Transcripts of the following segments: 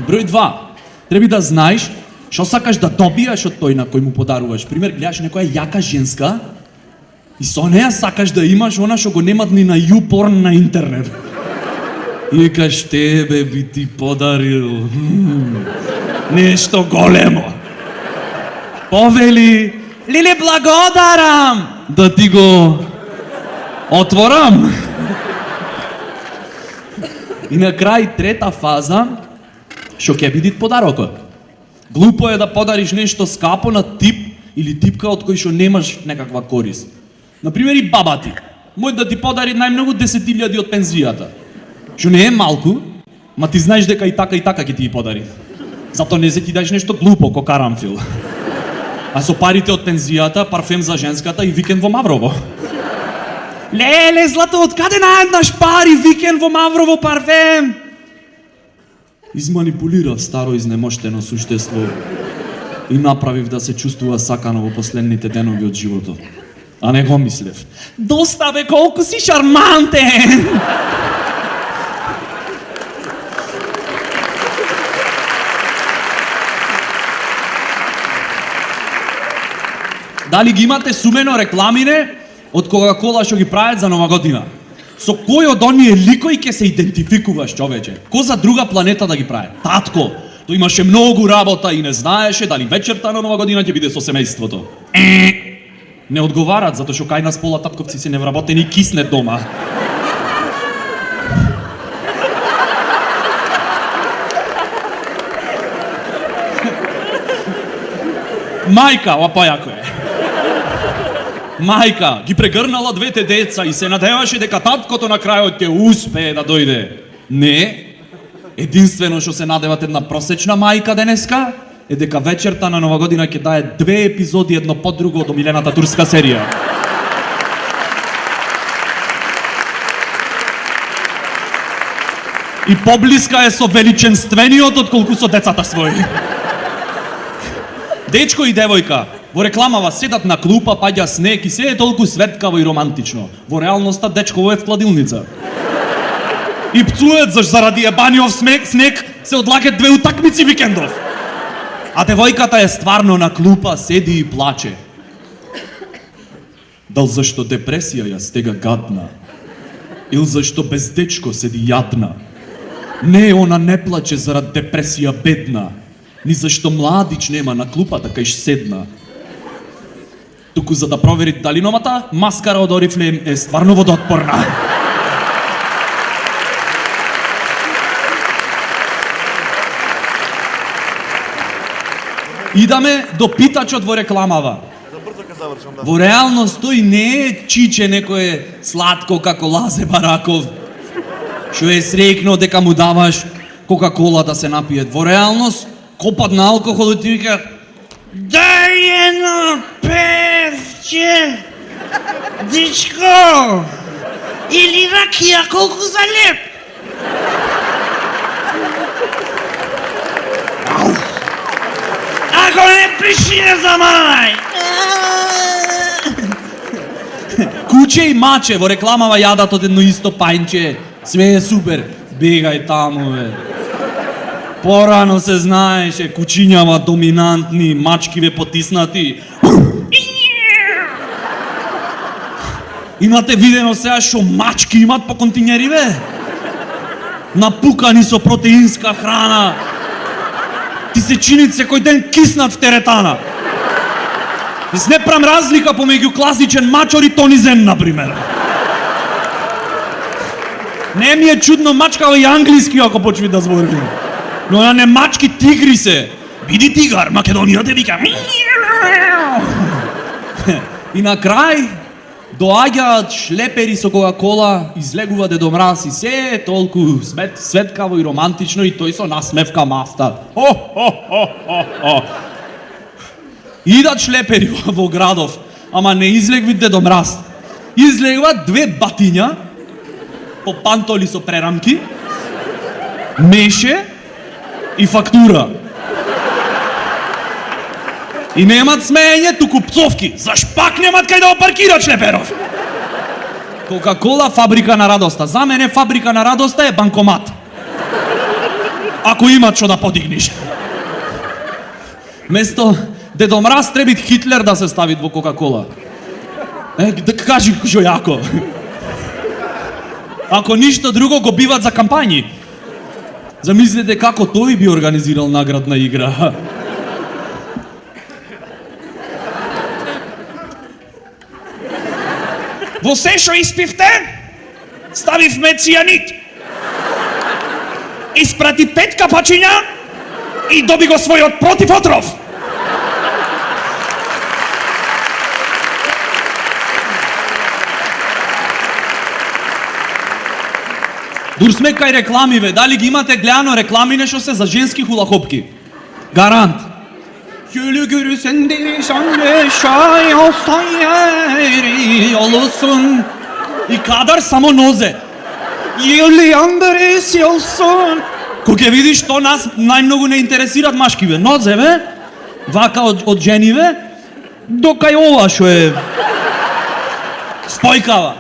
Број 2. Треба да знаеш што сакаш да добиеш од тој на кој му подаруваш. Пример, гледаш некоја јака женска и со неја сакаш да имаш она што го немат ни на YouPorn на интернет. И викаш, тебе би ти подарил нешто големо. Повели, Лиле, благодарам да ти го отворам. И на крај трета фаза, што ќе биде подарокот. Глупо е да подариш нешто скапо на тип или типка од кој што немаш некаква корист. Например, и баба ти. Мој да ти подари најмногу 10.000 од пензијата. Што не е малку, ма ти знаеш дека и така ќе ти ги подари. Зато не се ти даеш нешто глупо, ко карамфил. А со парите од пензијата, парфем за женската и викенд во Маврово. Леле, злато, откаде наеднаш пари, викенд во Маврово, парфем? Изманипулирав старо изнемоштено суштество и направив да се чувствува сакано во последните денови од животот. А не го мислев. Доста бе, колку си шармантен! Дали ги имате сумено рекламине од Кока-кола што ги прават за Нова година? Со кој од оние ликои ќе се идентификуваш, човече? Ко за друга планета да ги прави? Татко, тој имаше многу работа и не знаеше дали вечерта на Нова година ќе биде со семејството. Не одговарат, затоа што кај нас пола татковци се невработени и киснет дома. Мајка, ова појако е. Мајка ги прегрнала двете деца и се надеваше дека таткото на крајот ќе успее да дојде. Не. Единствено што се надеват една просечна мајка денеска е дека вечерта на Нова година ќе дае 2 епизоди едно по друго од омилената турска серија. И поблиска е со величенствениот отколку со децата своји. Дечко и девојка во рекламава седат на клупа, паѓа снег и се е толку светкаво и романтично. Во реалноста дечково е в кладилница. И пцует заради ебаниот снег се одлагат 2 утакмици викендов. А девојката е стварно на клупа, седи и плаче. Дал зашто депресија ја стега гадна? Или зашто без дечко седи јадна? Не, она не плаче зарад депресија бедна. Ни зашто младич нема на клупата кај седна. Туку за да провери дали новата маскара од Орифлейм е стварно водоотпорна. Идаме до питачот во рекламава. Во реалност тој не е чиче некое сладко како Лазе Бараков, што е среќно дека му даваш Кока-кола да се напијат. Во реалност копат на алкохол и ти вика: дај едно певче, дечко, или ракија колку за леп. Ако не пиши, не заманај. Куче и маче во рекламава јадат од едно исто пајнче. Све е супер. Бегај таму, бе. Порано се знаеше, кучињава доминантни, мачкиве потиснати. Имате видено сега што мачки имат по континери, бе? Напукани со протеинска храна. Ти се чинит секој ден киснат в теретана. Не прам разлика помеѓу класичен мачор и Тони Зем, например. Не ми е чудно мачкава и англиски ако почви да зборим. Но на не мачки тигри се. Биди тигар, Македонија те вика. И на крај доаѓаат шлепери со Кока-кола, излегува Дедо Мраз и се е толку светкаво и романтично и тој со насмевка мафта. Идат шлепери во градов, ама не излегви Дедо Мраз. Излегват 2 батиња, по пантоли со прерамки, меше и фактура. И немат смеење, туку пцовки. Заш пак немат кај да опаркират шлеперов? Кока-кола фабрика на радоста. За мене фабрика на радоста е банкомат. Ако има што да подигнеш. Место Дедо Мраз треба Хитлер да се стави во Кока-кола. Да кажи што јако. Ако ништо друго го биват за кампањи. Замислете како тој би организирал наградна игра. Во се што испивте, ставивме цијанид. Испрати 5 капачиња и доби го својот противотров. Дур сме кај рекламиве, дали ги имате гледано реклами нешто се за женски хулахопки? Гарант. Хюлü görürsen de şanlı şay olsan yeri olursun. И кадар само нозе. Јели Андрес Јолсон. Кога видиш што нас најмногу не интересираат машкиве, нозеве, вака од жениве, до кај ова што е спојкава.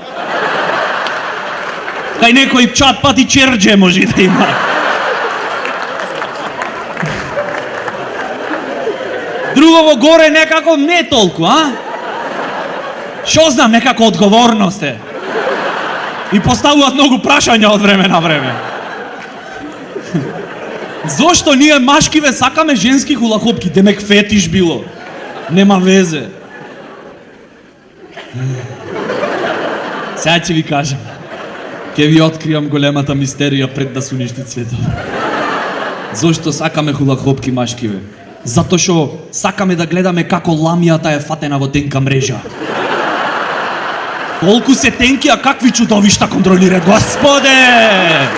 Кај некој чат пати черџе може да има. Другово горе некако не толку, а? Шо знам, некако одговорност е. И поставуваат многу прашања од време на време. Зошто ние машкиве сакаме женски хулахопки? Демек фетиш било. Нема везе. Сега ќе ви кажам. Ќе ви откриам големата мистерија пред да се уништи светот. Зошто сакаме хулахопки машкиве? Затоа што сакаме да гледаме како ламијата е фатена во тенка мрежа. Колку се тенки, а какви чудовишта контролира, Господе!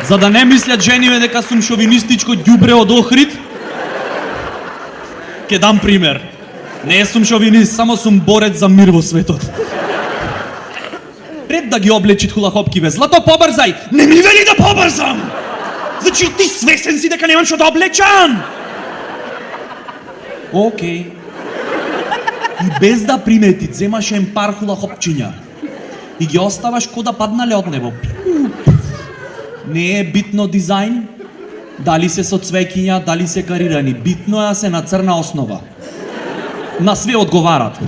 За да не мислят жениве дека сум шовинистичко ѓубре од Охрид, ќе дам пример. Не сум шовинист, само сум борец за мир во светот. Пред да ги облечит хулахопкиве, Злато, побрзај! Не ми вели да побрзам! Значи ти свесен си дека немам што да облечам! Океј. И без да примети, земаш ен пар хулахопчиња и ги оставаш ко да паднале од небо. Не е битно дизајн, дали се со цвеќиња, дали се карирани. Битно е да се на црна основа. На све одговарат.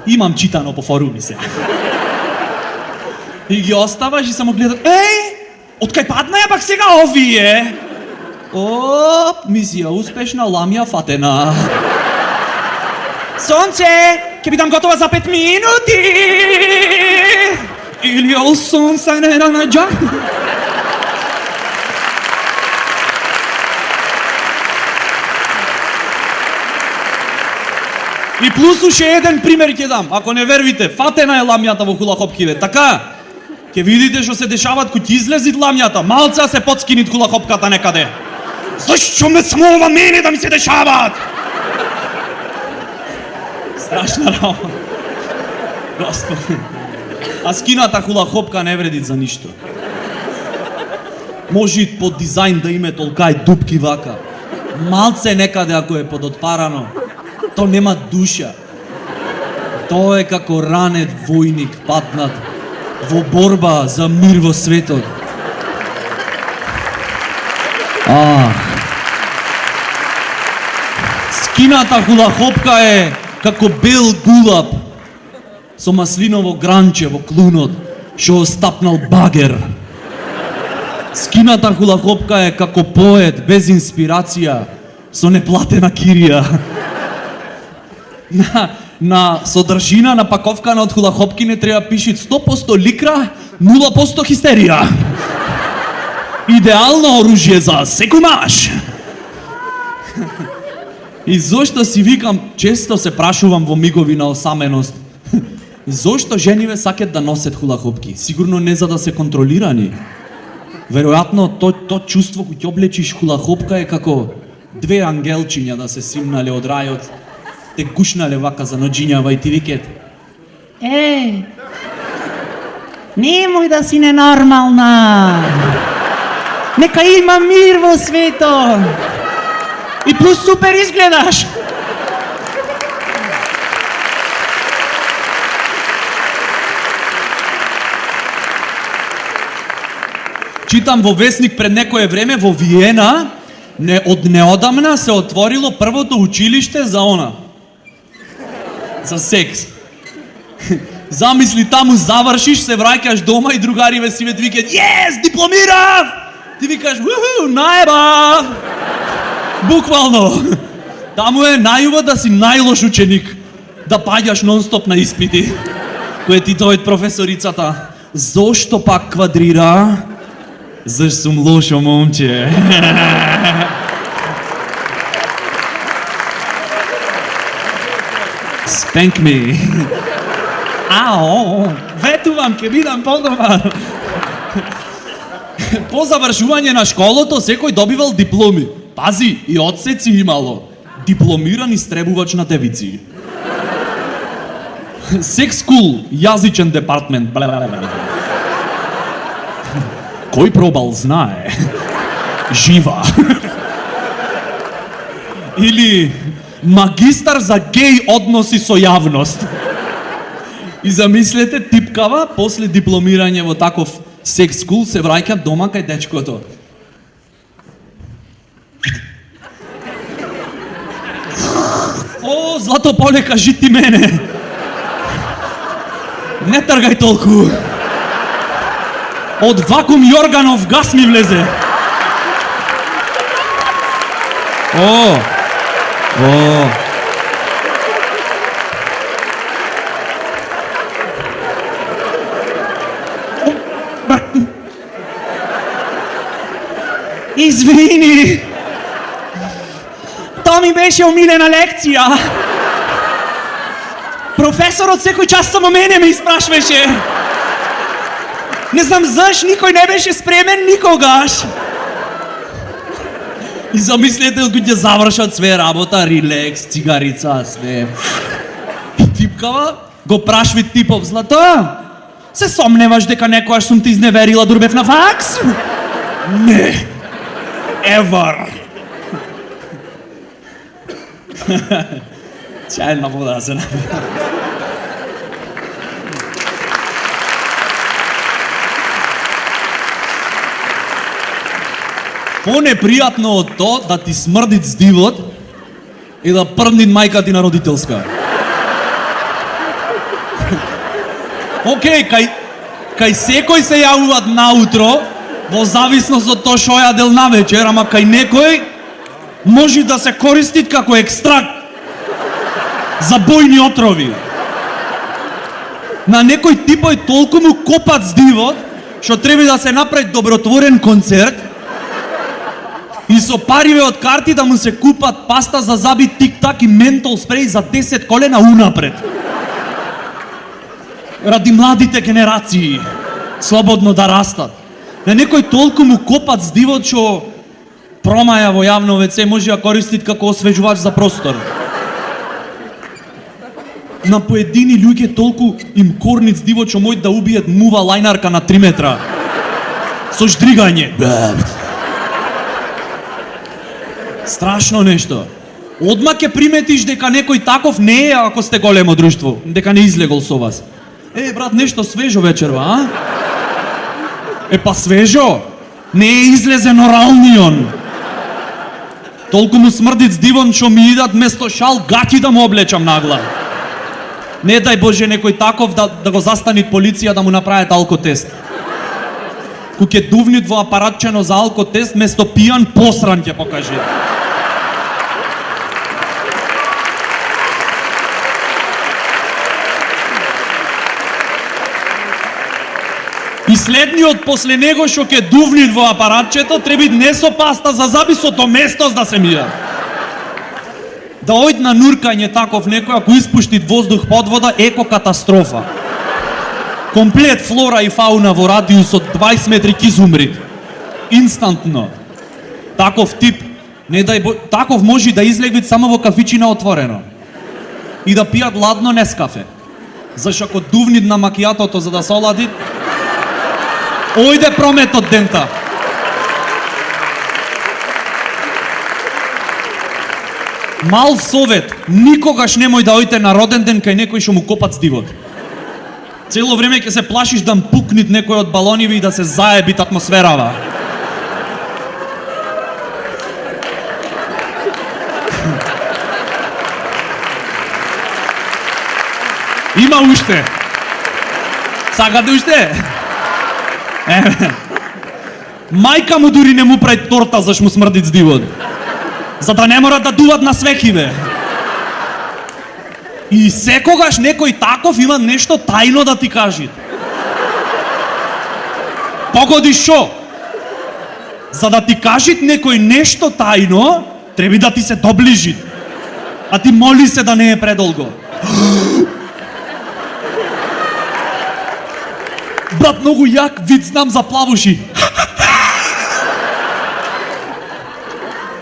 Имам читано по форуми се. И ги оставаш и само гледат. Од кај паднаја пак сега овие? Оп, мисија успешна, ламија фатена. Сонце, ќе бидам готова за 5 минути. Или олсон се не нанаѓа. И плюс уште еден пример ќе дам. Ако не вервите, фатена е ламјата во хулахопкиве. Така, ќе видите што се дешават кога ќе излезит ламјата. Малца се подскинит хулахопката некаде. Зашто ме смова мене да ми се дешаваат? Страшна работа. Господи. А скината хулахопка не вреди за ништо. Може и под дизајн да име толкај дупки вака. Малце некаде ако е подотпарано. То нема душа. Тоа е како ранет војник патнат во борба за мир во светот. Скината хулахопка е како бел гулаб со маслиново гранче во клунот што остапнал багер. Скината хулахопка е како поет без инспирација со неплатена кирија. На содржина на паковкана од хулахопки не треба пишит 100% ликра, 0% хистерија. Идеално оружје за секој маж. И зошто си викам, често се прашувам во мигови на осаменост, зошто жениве сакат да носат хулахопки? Сигурно не за да се контролирани. Веројатно то чувство кога ќе облечиш хулахопка е како две ангелчиња да се симнале од рајот, те гушнале вака за ноџињава и ти викет: немој да си ненормална. Нека има мир во светот. И плюс супер изгледаш. Читам во весник пред некое време во Виена, од неодамна се отворило првото училиште за она. За секс. Замисли, таму завршиш, се враќаш дома и другариве си викаат: "Јес, дипломирав!" Ти викаш: "Уху, наебав!" Буквално. Таму е најубаво да си најлош ученик, да паѓаш нон-стоп на испити. Кој ти дојде професорицата: "Зошто пак квадрира?" "Заш сум лошо момче." Spank me. Ао, ветувам, ке бидам подобар. По завршување на школото секој добивал дипломи. Пази, и одсеци имало. Дипломиран истребувач на девици. Секс скул, јазичен департмент. Кој пробал знае. Жива. Или магистар за геј односи со јавност. И замислете, типкава, после дипломирање во таков секс скул, се враќа дома кај дечкото. О, злато поле, кажи ти мене. Не тргај толку. Од вакуум Јорганов гас ми влезе. О. Извини. Тоа ми беше омилена лекција. Професорот секој час само мене ме испрашваше. Не знам заш, никој не беше спремен никогаш. И замислете, кога ќе завршат све работа, релекс, цигарица, све. И типкава, го прашви типов: "Злато, се сомневаш дека некојаш сум ти изневерила дурбев на факс?" "Не. Ever." Чајна вода се направи. Понепријатно од тоа да ти смрди здивот и да прдни мајка ти на родителска. Океј, кај секој се јавуваат наутро, во зависност од тоа што јадел навечер, ама кај некој може да се користи како екстракт за бојни отрови. На некој типој толку му копат здивот, што треба да се направи добротворен концерт и со париве од карти да му се купат паста за заби, тик-так и ментол спреј за 10 колена унапред. Ради младите генерации слободно да растат. На некој толку му копат здивот што промаја во јавно ВЦ може да користит како освежувач за простор. На поедини луѓе толку им корнит здивот што мојд да убијат мува лајнарка на 3 метра. Со ждригање. Страшно нешто. Одма ќе приметиш дека некој таков не е ако сте големо друштво, дека не излегол со вас. Брат, нешто свежо вечерва, а? Па свежо? Не е излезен оралнион. Толку му смрдит здивон што ми идат место шал гаќи да му облечам нагла. Не дај Боже некој таков да го застанит полиција да му направат алкотест. Кога ќе дувнит во апаратчено за алкотест, место пијан посран ќе покаже. И следниот после него што ќе дувнит во апаратчето треба не со паста за заби, со доместос да се мија. Да ојд на нуркање таков некој, ако испуштит воздух под вода, еко катастрофа. Комплет флора и фауна во радиус од 20 метри ќе изумрит. Инстантно. Таков тип, не дај таков може да излегвит само во кафичина отворено. И да пијат ладно Нескафе. Зашто ако дувнит на макијатото за да се олади, ојде промет од дента. Мал совет, никогаш немој да ојте на роден ден кај некој што му копат здивот. Цело време ќе се плашиш да пукнит некој од балониве и да се заебит атмосферава. Има уште. Сакате уште? Мајка му дури не му прави торта заш му смрдит здивот. За да не морат да дуват на свекиве. И секогаш некој таков има нешто тајно да ти кажи. Погоди шо? За да ти кажи некој нешто тајно, треба да ти се доближи. А ти моли се да не е предолго. Брат, многу јак вид знам за плавуши.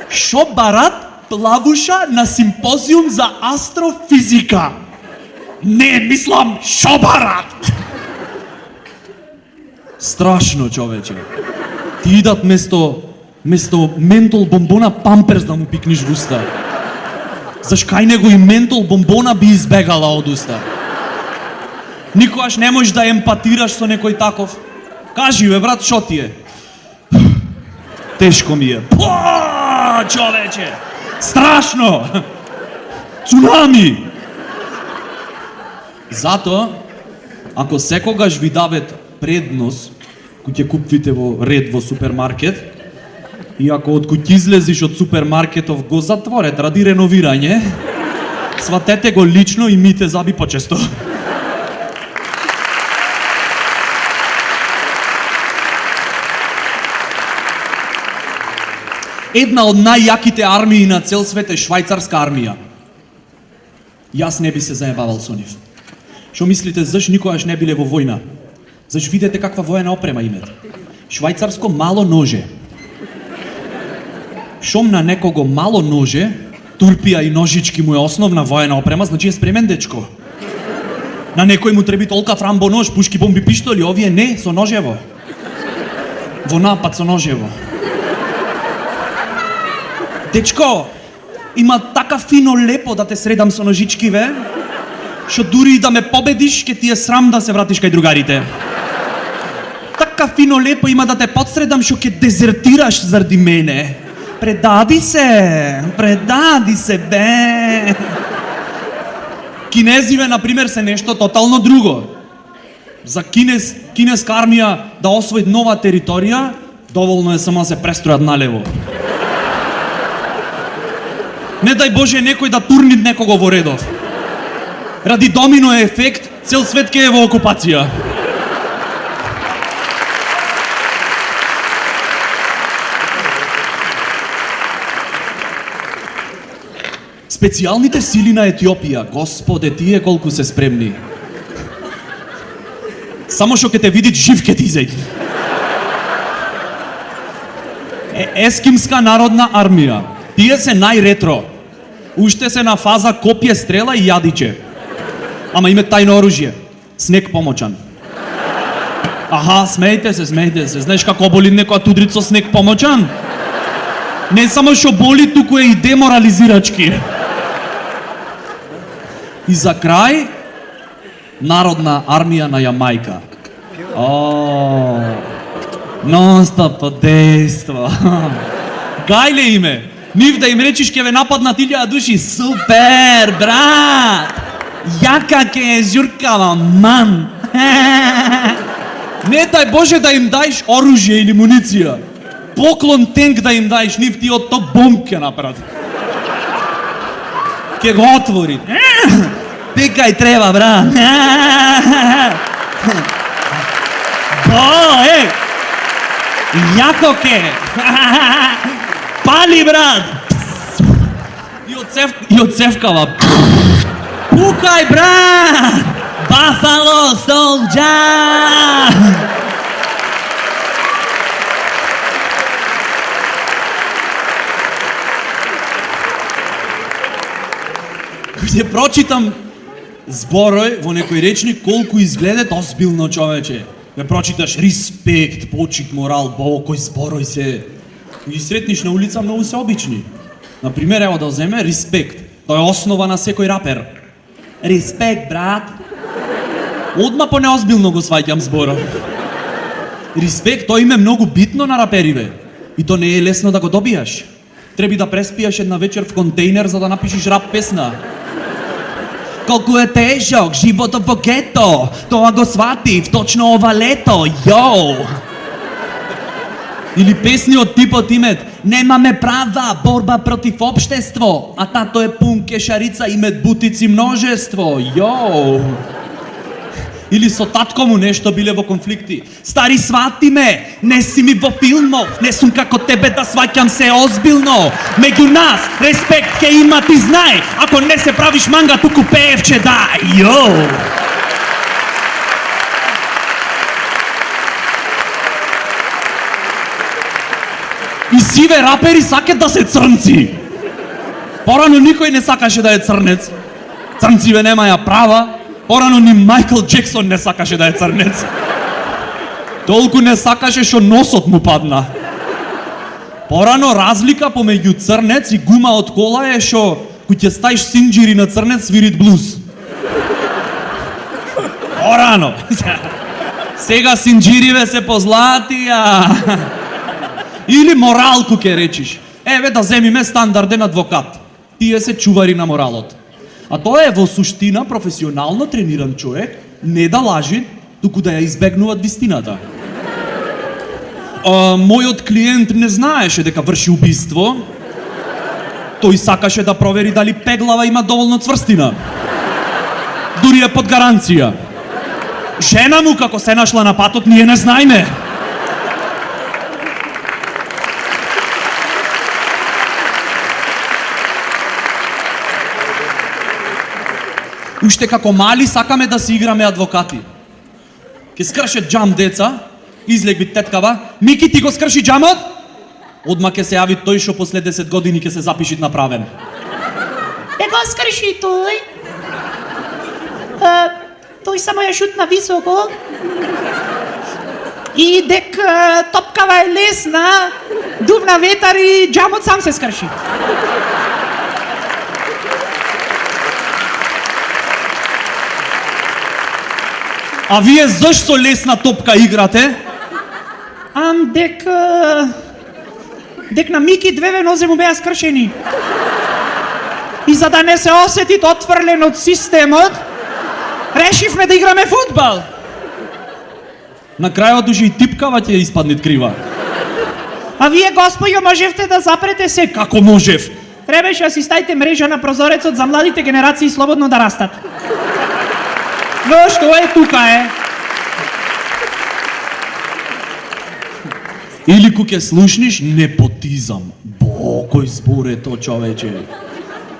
Шо барат плавуша на симпозиум за астрофизика? Не, мислам, шо барат? Страшно, човече. Ти идат место ментол бомбона памперс да му пикниш в уста. Заш кај него и ментол бомбона би избегала од уста. Никогаш не можеш да емпатираш со некој таков. Кажи бе, брат, шо ти е? Тешко ми е. Човече! Страшно! Цунами! Затоа, ако секогаш ви дават предност, кој ќе купите во ред во супермаркет, и ако од кој излезиш од супермаркетов го затворет ради реновирање, сватете го лично и мите заби почесто. Една од најјаките армии на цел свет е швајцарска армија. Јас не би се заебавал со нив. Шо мислите, заш никогаш не биле во војна? Заш видете каква воена опрема имат? Швајцарско мало ноже. Шом на некого мало ноже, турпија и ножички му е основна воена опрема, значи е спремен дечко. На некој му треби толка фрамбо нож, пушки, бомби, пиштоли, овие не, со ножево. Во напад со ножево. Дечко, има така фино лепо да те средам со ножички, ве, шо дури и да ме победиш, ке ти е срам да се вратиш кај другарите. Така фино лепо има да те подсредам, шо ке дезертираш заради мене. Предади се, бе. Кинезиве, например, се нешто тотално друго. За кинеска армија да освои нова територија, доволно е само да се престројат налево. Не дај Боже некој да турни некого во редов. Ради домино ефект, цел свет ке е во окупација. Специјалните сили на Етиопија, Господе, тие колку се спремни. Само што ке те видит жив ке ти изејди. Ескимска народна армија. Тие се најретро. Уште се на фаза копје, стрела и јадиче. Ама име тајно оружје. Снег помочан. Аха, смејте се. Знаеш како боли некоја тудрит со снег помочан? Не само што боли, туку е и деморализирачки. И за крај, народна армија на Јамајка. Нон-стоп подейства. Гајле име. Нив да им речиш ке ве нападнат 1000 души. Супер, брат! Јака ке е журкава, ман! Не дај Боже да им дајш оружје или муниција. Поклон тенк да им дајш, нив ти од топ бомб ке направи. Ке го отвори. Дека и треба, брат. Јако ке. Пали, брат. И од цевкава. Пукај, брат. Buffalo Soldier. Ќе прочитам зборој во некој речник колку изгледат озбилно, човече. Ве прочиташ респект, почит, морал, кој зборој се. Ги сретниш на улица, многу се обични. Например, ево да земе респект. Тоа е основа на секој рапер. Респект, брат. Одма по неозбилно го сваќам зборот. Респект, тоа им е многу битно на рапериве. И то не е лесно да го добиеш. Треба да преспиеш една вечер в контейнер за да напишеш рап песна. Колку е тежок животот во гето, тоа го сватив точно ова лето, јоу! Или песни од типот имет немаме права, борба против општество, а тато е пун кешарица и мед бутици множество, јоу! Или со татко му нешто биле во конфликти. Стари, свати ме, не си ми во филмов, не сум како тебе да сваќам се озбилно. Меѓу нас, респект ке има, ти знај, ако не се правиш манга, туку пеевче дај, јоу! И сиве рапери сакат да се црнци. Порано никој не сакаше да е црнец. Црнциве немаја права. Порано ни Майкл Джексон не сакаше да е црнец. Толку не сакаше што носот му падна. Порано разлика помеѓу црнец и гума од кола е што кој ќе ставиш синџири на црнец свирит блуз. Порано. Сега синџириве се позлатија. Или моралку ке речиш. Еве да земиме стандарден адвокат. Тие се чувари на моралот. А тоа е во суштина професионално трениран човек, не да лажи, туку да ја избегнуваат вистината. Мојот клиент не знаеше дека врши убиство. Тој сакаше да провери дали пеглава има доволно цврстина. Дури е под гаранција. Жена му како се нашла на патот, ние не знаеме. Уште како мали сакаме да си играме адвокати. Ке скрше џам деца, излегви теткава, Мики ти го скрши џамот? Одма ке се јави тој што после 10 години ке се запишит направен. Не го скрши тој. Тој само ја шутна високо. И дек топкава е лесна, дувна ветар и џамот сам се скрши. А вие зашто лесна топка играте? Дек на Мики две нозе му беа скршени. И за да не се осети отфрлен од системот, решивме да играме фудбал. На крајот уши и типкава ќе испадне крива. А вие, господјо, можевте да запрете се. Како можев? Требаше да си ставите мрежа на прозорецот за младите генерации слободно да растат. Но што е тука е? Или кога ќе слушниш непотизам. Кој збор е то, човече?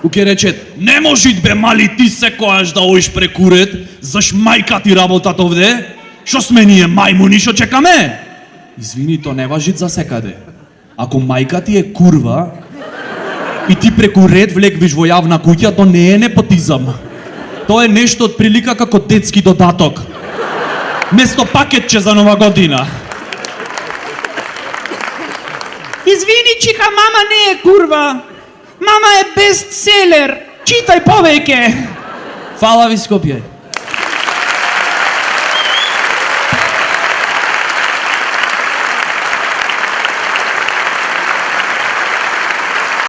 Кога ќе рече, не можит бе мали ти секојаш да оиш прекурет, заш мајка ти работат овде? Шо сме ние мајмуни шо чекаме? Извини, то не важит за секаде. Ако мајка ти е курва и ти преку ред влегвиш во јавна куќа, то не е непотизам. Тоа е нешто од прилика како детски додаток. Место пакетче за нова година. Извини, чика, мама не е курва. Мама е бестселер. Читај повеќе. Фала ви, Скопје.